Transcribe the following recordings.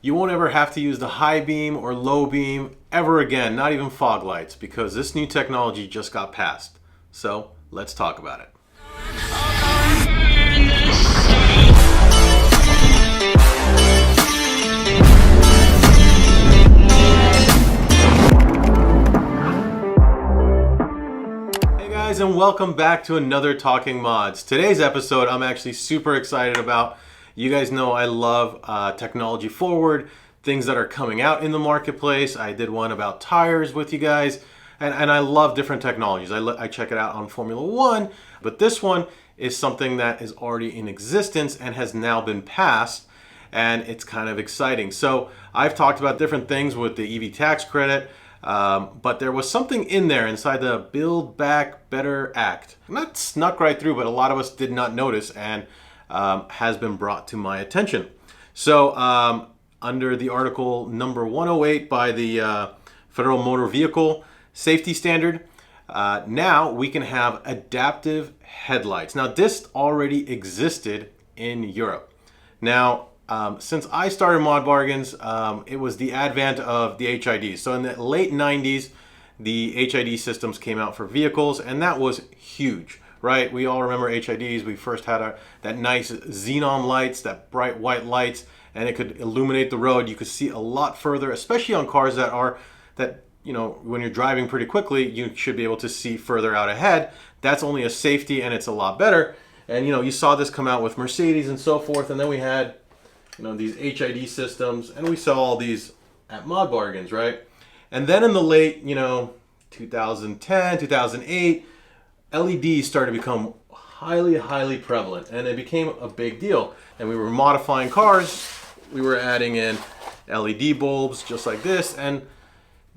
You won't ever have to use the high beam or low beam ever again, not even fog lights, because this new technology just got passed. So let's talk about it. Hey guys, and welcome back to another Talking Mods. Today's episode I'm actually super excited about. You guys know I love technology forward, things that are coming out in the marketplace. I did one about tires with you guys, and I love different technologies. I check it out on Formula One, but this one is something that is already in existence and has now been passed, and it's kind of exciting. So I've talked about different things with the EV tax credit, but there was something in there inside the Build Back Better Act. Not snuck right through, but a lot of us did not notice, and has been brought to my attention. So under the article number 108 by the Federal Motor Vehicle Safety Standard, now we can have adaptive headlights. Now this already existed in Europe. Now since I started Mod Bargains, it was the advent of the HIDs. So in the late 90s, the HID systems came out for vehicles, and that was huge. Right, we all remember HIDs. We first had that nice xenon lights, that bright white lights, and it could illuminate the road. You could see a lot further, especially on cars that you know, when you're driving pretty quickly, you should be able to see further out ahead. That's only a safety, and it's a lot better. And you know, you saw this come out with Mercedes and so forth, and then we had, you know, these HID systems, and we saw all these at Mod Bargains, right? And then in the late, you know, 2010, 2008. LEDs started to become highly prevalent, and it became a big deal. And we were modifying cars, we were adding in LED bulbs just like this, and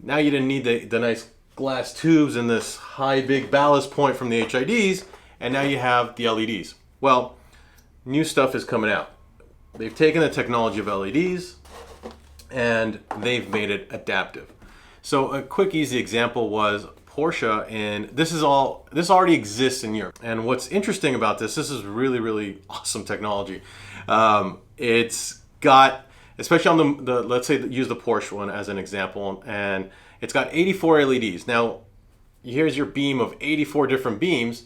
now you didn't need the nice glass tubes and this high big ballast point from the HIDs, and now you have the LEDs. Well, new stuff is coming out. They've taken the technology of LEDs and they've made it adaptive. So a quick easy example was Porsche, and this already exists in Europe. And what's interesting about this is really awesome technology. It's got, especially on the let's say use the Porsche one as an example, and it's got 84 LEDs. Now, here's your beam of 84 different beams.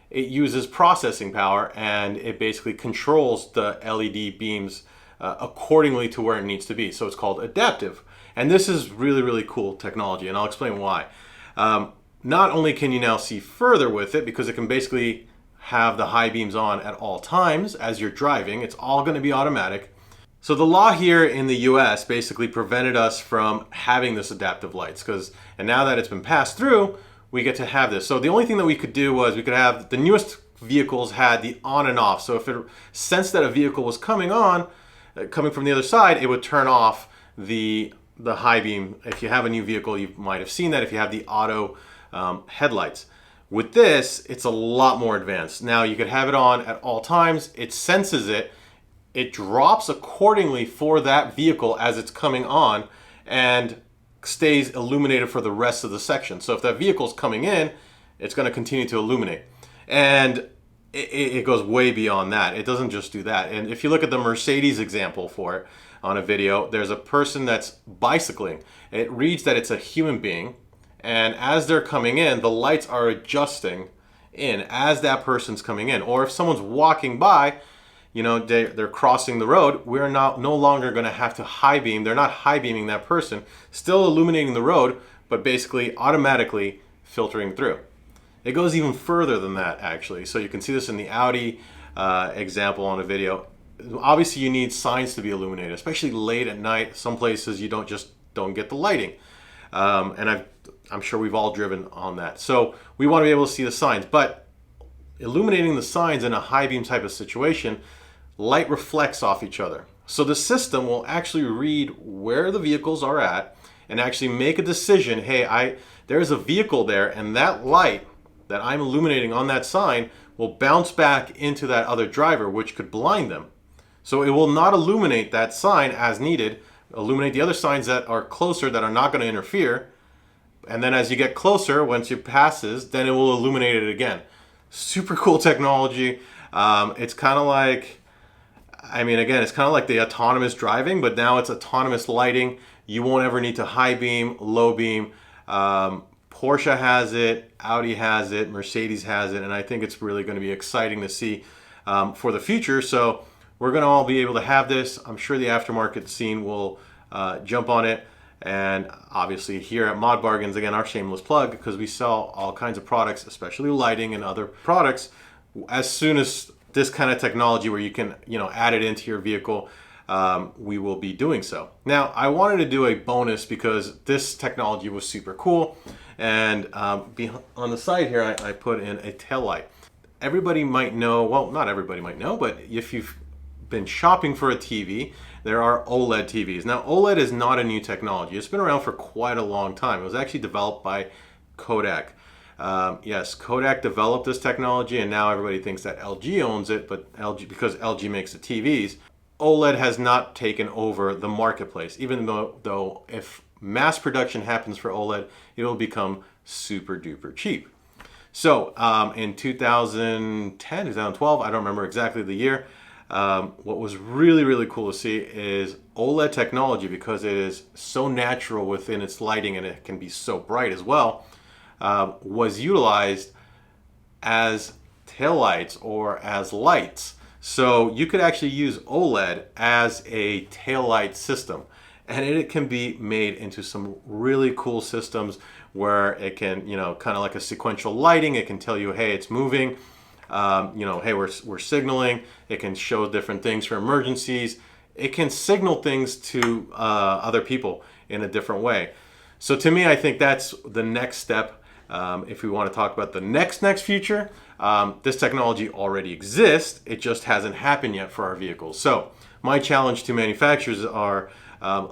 It uses processing power, and it basically controls the LED beams accordingly to where it needs to be. So it's called adaptive. And this is really cool technology, and I'll explain why. Not only can you now see further with it, because it can basically have the high beams on at all times as you're driving. It's all going to be automatic. So the law here in the US basically prevented us from having this adaptive lights, and now that it's been passed through, we get to have this. So the only thing that we could do was we could have the newest vehicles had the on and off. So if it sensed that a vehicle was coming from the other side, it would turn off the high beam. If you have a new vehicle, you might have seen that if you have the auto headlights. With this, it's a lot more advanced. Now you could have it on at all times. It senses it. It drops accordingly for that vehicle as it's coming on and stays illuminated for the rest of the section. So if that vehicle's coming in, it's going to continue to illuminate. And it goes way beyond that. It doesn't just do that. And if you look at the Mercedes example for it, on a video, there's a person that's bicycling. It reads that it's a human being, and as they're coming in, the lights are adjusting in as that person's coming in. Or if someone's walking by, you know, they're crossing the road, we're no longer going to have to high beam. They're not high beaming that person, still illuminating the road, but basically automatically filtering through. It goes even further than that, actually. So you can see this in the Audi example on a video. Obviously you need signs to be illuminated, especially late at night. Some places you don't get the lighting, and I'm sure we've all driven on that. So we want to be able to see the signs, but illuminating the signs in a high beam type of situation, light reflects off each other. So the system will actually read where the vehicles are at and actually make a decision. Hey, there's a vehicle there, and that light that I'm illuminating on that sign will bounce back into that other driver, which could blind them. So it will not illuminate that sign as needed, illuminate the other signs that are closer that are not going to interfere. And then as you get closer, once it passes, then it will illuminate it again. Super cool technology. It's kind of like, I mean, again, it's kind of like the autonomous driving, but now it's autonomous lighting. You won't ever need to high beam, low beam. Porsche has it, Audi has it, Mercedes has it, and I think it's really going to be exciting to see for the future. So we're going to all be able to have this. I'm sure the aftermarket scene will jump on it. And obviously here at Mod Bargains, again, our shameless plug, because we sell all kinds of products, especially lighting and other products. As soon as this kind of technology where you can, add it into your vehicle, we will be doing so. Now, I wanted to do a bonus because this technology was super cool. And on the side here, I put in a tail light. Everybody might know, well, not everybody might know, but if you've been shopping for a TV, there are OLED TVs. Now, OLED is not a new technology. It's been around for quite a long time. It was actually developed by Kodak. Yes, Kodak developed this technology, and now everybody thinks that LG owns it, but because LG makes the TVs, OLED has not taken over the marketplace, even though if mass production happens for OLED, it will become super duper cheap. So in 2010, 2012, I don't remember exactly the year, what was really, really cool to see is OLED technology, because it is so natural within its lighting and it can be so bright as well, was utilized as taillights or as lights. So you could actually use OLED as a taillight system, and it can be made into some really cool systems where it can, kind of like a sequential lighting. It can tell you, hey, it's moving. Hey, we're signaling. It can show different things for emergencies. It can signal things to other people in a different way. So to me, I think that's the next step. If we want to talk about the next future, this technology already exists. It just hasn't happened yet for our vehicles. So my challenge to manufacturers are,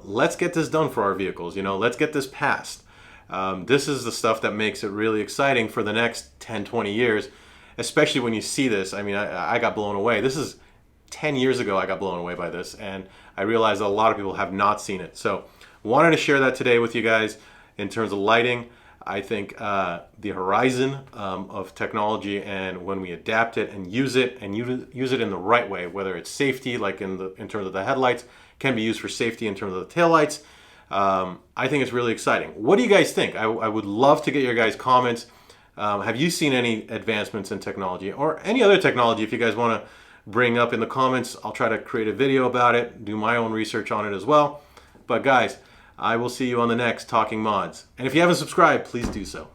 let's get this done for our vehicles. Let's get this passed. This is the stuff that makes it really exciting for the next 10, 20 years, especially when you see this. I mean, I got blown away. This is 10 years ago I got blown away by this, and I realized a lot of people have not seen it. So wanted to share that today with you guys in terms of lighting. I think the horizon of technology, and when we adapt it and use it use it in the right way, whether it's safety, like in terms of the headlights, can be used for safety in terms of the taillights. I think it's really exciting. What do you guys think? I would love to get your guys' comments. Have you seen any advancements in technology or any other technology? If you guys want to bring up in the comments, I'll try to create a video about it, do my own research on it as well. But guys, I will see you on the next Talking Mods. And if you haven't subscribed, please do so.